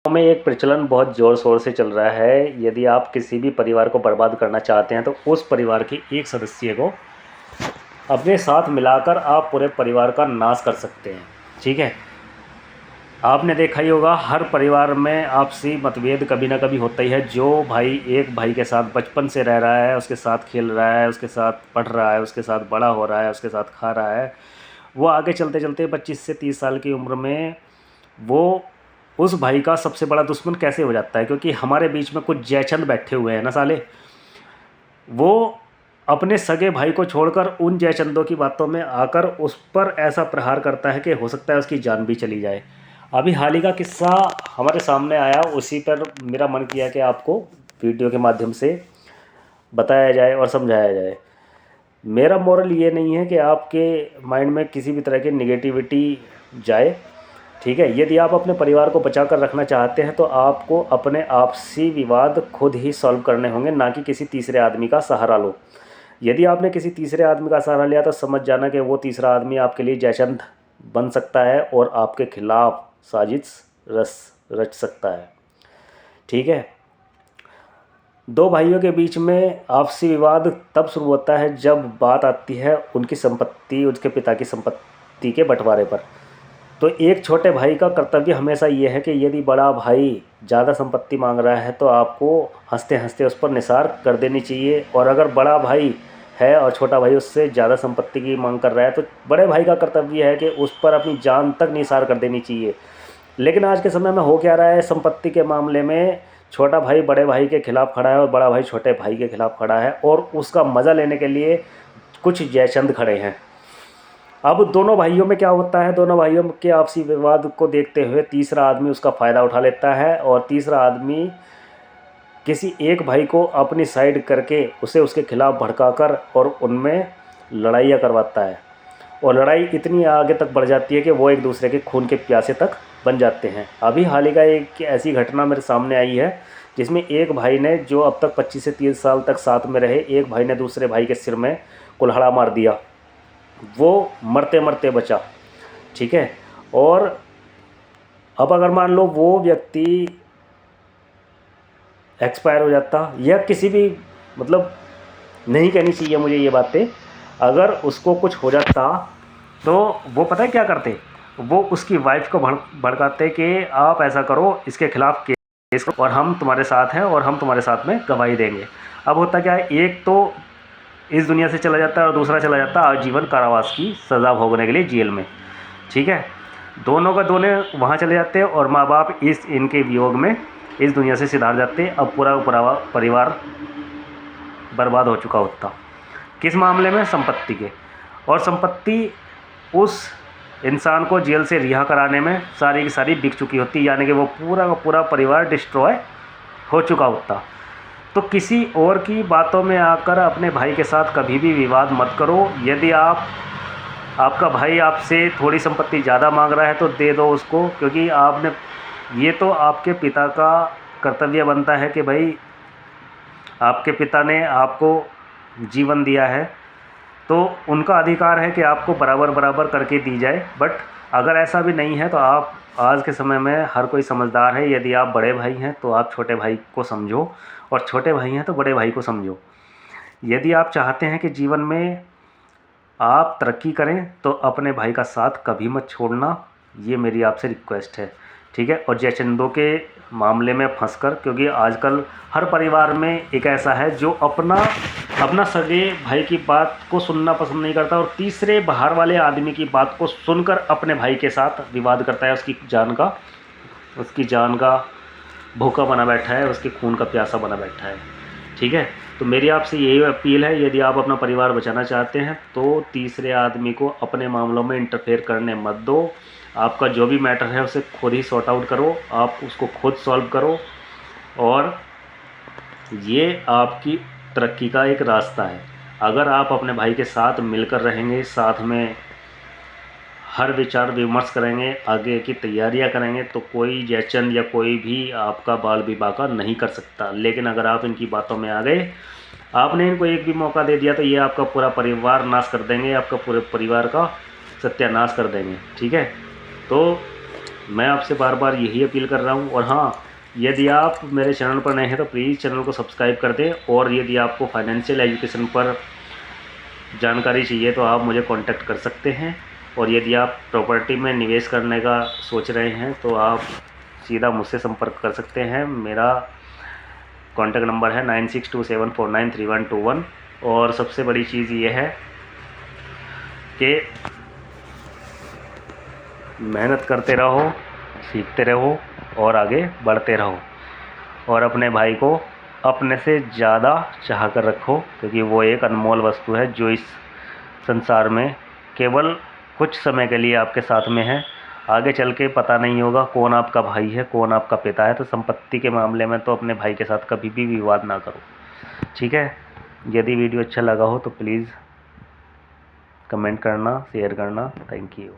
में एक प्रचलन बहुत ज़ोर शोर से चल रहा है। यदि आप किसी भी परिवार को बर्बाद करना चाहते हैं तो उस परिवार के एक सदस्य को अपने साथ मिलाकर आप पूरे परिवार का नाश कर सकते हैं। ठीक है, आपने देखा ही होगा हर परिवार में आपसी मतभेद कभी ना कभी होता ही है। जो भाई एक भाई के साथ बचपन से रह रहा है, उसके साथ खेल रहा है, उसके साथ पढ़ रहा है, उसके साथ बड़ा हो रहा है, उसके साथ खा रहा है, वो आगे चलते चलते 25 से 30 साल की उम्र में वो उस भाई का सबसे बड़ा दुश्मन कैसे हो जाता है? क्योंकि हमारे बीच में कुछ जयचंद बैठे हुए हैं ना साले, वो अपने सगे भाई को छोड़कर उन जयचंदों की बातों में आकर उस पर ऐसा प्रहार करता है कि हो सकता है उसकी जान भी चली जाए। अभी हाल ही का किस्सा हमारे सामने आया, उसी पर मेरा मन किया कि आपको वीडियो के माध्यम से बताया जाए और समझाया जाए। मेरा मोरल ये नहीं है कि आपके माइंड में किसी भी तरह की निगेटिविटी जाए। ठीक है, यदि आप अपने परिवार को बचा कर रखना चाहते हैं तो आपको अपने आपसी विवाद खुद ही सॉल्व करने होंगे, ना कि किसी तीसरे आदमी का सहारा लो। यदि आपने किसी तीसरे आदमी का सहारा लिया तो समझ जाना कि वो तीसरा आदमी आपके लिए जयचंद बन सकता है और आपके खिलाफ साजिश रच सकता है। ठीक है, दो भाइयों के बीच में आपसी विवाद तब शुरू होता है जब बात आती है उनकी संपत्ति, उसके पिता की संपत्ति के बंटवारे पर। तो एक छोटे भाई का कर्तव्य हमेशा ये है कि यदि बड़ा भाई ज़्यादा संपत्ति मांग रहा है तो आपको हंसते हंसते उस पर निसार कर देनी चाहिए, और अगर बड़ा भाई है और छोटा भाई उससे ज़्यादा संपत्ति की मांग कर रहा है तो बड़े भाई का कर्तव्य है कि उस पर अपनी जान तक निसार कर देनी चाहिए। लेकिन आज के समय में हो क्या रहा है, संपत्ति के मामले में छोटा भाई बड़े भाई के खिलाफ खड़ा है और बड़ा भाई छोटे भाई के खिलाफ खड़ा है, और उसका मज़ा लेने के लिए कुछ जयचंद खड़े हैं। अब दोनों भाइयों में क्या होता है, दोनों भाइयों के आपसी विवाद को देखते हुए तीसरा आदमी उसका फ़ायदा उठा लेता है, और तीसरा आदमी किसी एक भाई को अपनी साइड करके उसे उसके खिलाफ़ भड़काकर और उनमें लड़ाइयाँ करवाता है, और लड़ाई इतनी आगे तक बढ़ जाती है कि वो एक दूसरे के खून के प्यासे तक बन जाते हैं। अभी हाल ही का एक ऐसी घटना मेरे सामने आई है जिसमें एक भाई ने, जो अब तक 25 से 30 साल तक साथ में रहे, एक भाई ने दूसरे भाई के सिर में कुल्हाड़ा मार दिया। वो मरते मरते बचा। ठीक है, और अब अगर मान लो वो व्यक्ति एक्सपायर हो जाता, या किसी भी, मतलब नहीं कहनी चाहिए मुझे ये बातें, अगर उसको कुछ हो जाता तो वो पता है क्या करते, वो उसकी वाइफ को भड़काते कि आप ऐसा करो, इसके खिलाफ केस करो और हम तुम्हारे साथ हैं और हम तुम्हारे साथ में गवाही देंगे। अब होता क्या है, एक तो इस दुनिया से चला जाता है और दूसरा चला जाता है आजीवन कारावास की सज़ा भोगने के लिए जेल में। ठीक है, दोनों का दोनों वहाँ चले जाते हैं और माँ बाप इनके वियोग में इस दुनिया से सिधार जाते हैं। अब पूरा परिवार बर्बाद हो चुका होता। किस मामले में? संपत्ति के। और संपत्ति उस इंसान को जेल से रिहा कराने में सारी की सारी बिक चुकी होती, यानी कि वो पूरा का पूरा परिवार डिस्ट्रॉय हो चुका होता। तो किसी और की बातों में आकर अपने भाई के साथ कभी भी विवाद मत करो। यदि आपका भाई आपसे थोड़ी संपत्ति ज़्यादा मांग रहा है तो दे दो उसको, क्योंकि आपने, ये तो आपके पिता का कर्तव्य बनता है कि भाई आपके पिता ने आपको जीवन दिया है तो उनका अधिकार है कि आपको बराबर बराबर करके दी जाए। बट अगर ऐसा भी नहीं है तो आप, आज के समय में हर कोई समझदार है, यदि आप बड़े भाई हैं तो आप छोटे भाई को समझो, और छोटे भाई हैं तो बड़े भाई को समझो। यदि आप चाहते हैं कि जीवन में आप तरक्की करें तो अपने भाई का साथ कभी मत छोड़ना, ये मेरी आपसे रिक्वेस्ट है। ठीक है, और जयचंदों के मामले में फंसकर, क्योंकि आजकल हर परिवार में एक ऐसा है जो अपना सगे भाई की बात को सुनना पसंद नहीं करता और तीसरे बाहर वाले आदमी की बात को सुनकर अपने भाई के साथ विवाद करता है, उसकी जान का भूखा बना बैठा है, उसके खून का प्यासा बना बैठा है। ठीक है, तो मेरी आपसे यही अपील है, यदि आप अपना परिवार बचाना चाहते हैं तो तीसरे आदमी को अपने मामलों में इंटरफेयर करने मत दो। आपका जो भी मैटर है उसे खुद ही सॉर्ट आउट करो, आप उसको खुद सॉल्व करो, और ये आपकी तरक्की का एक रास्ता है। अगर आप अपने भाई के साथ मिलकर रहेंगे, साथ में हर विचार विमर्श करेंगे, आगे की तैयारियां करेंगे, तो कोई जयचंद या कोई भी आपका बाल विवाह नहीं कर सकता। लेकिन अगर आप इनकी बातों में आ गए, आपने इनको एक भी मौका दे दिया तो ये आपका पूरा परिवार नाश कर देंगे, आपका पूरे परिवार का सत्यानाश कर देंगे। ठीक है, तो मैं आपसे बार बार यही अपील कर रहा हूँ। और हाँ, यदि आप मेरे चैनल पर नए हैं तो प्लीज़ चैनल को सब्सक्राइब कर दें। और यदि आपको फाइनेंशियल एजुकेशन पर जानकारी चाहिए तो आप मुझे कांटेक्ट कर सकते हैं। और यदि आप प्रॉपर्टी में निवेश करने का सोच रहे हैं तो आप सीधा मुझसे संपर्क कर सकते हैं। मेरा कॉन्टैक्ट नंबर है 9627493121। और सबसे बड़ी चीज़ ये है कि मेहनत करते रहो, सीखते रहो और आगे बढ़ते रहो। और अपने भाई को अपने से ज़्यादा चाह कर रखो, क्योंकि वो एक अनमोल वस्तु है जो इस संसार में केवल कुछ समय के लिए आपके साथ में है। आगे चल के पता नहीं होगा कौन आपका भाई है, कौन आपका पिता है। तो संपत्ति के मामले में तो अपने भाई के साथ कभी भी विवाद ना करो, ठीक है। यदि वीडियो अच्छा लगा हो तो प्लीज़ कमेंट करना, शेयर करना। Thank you.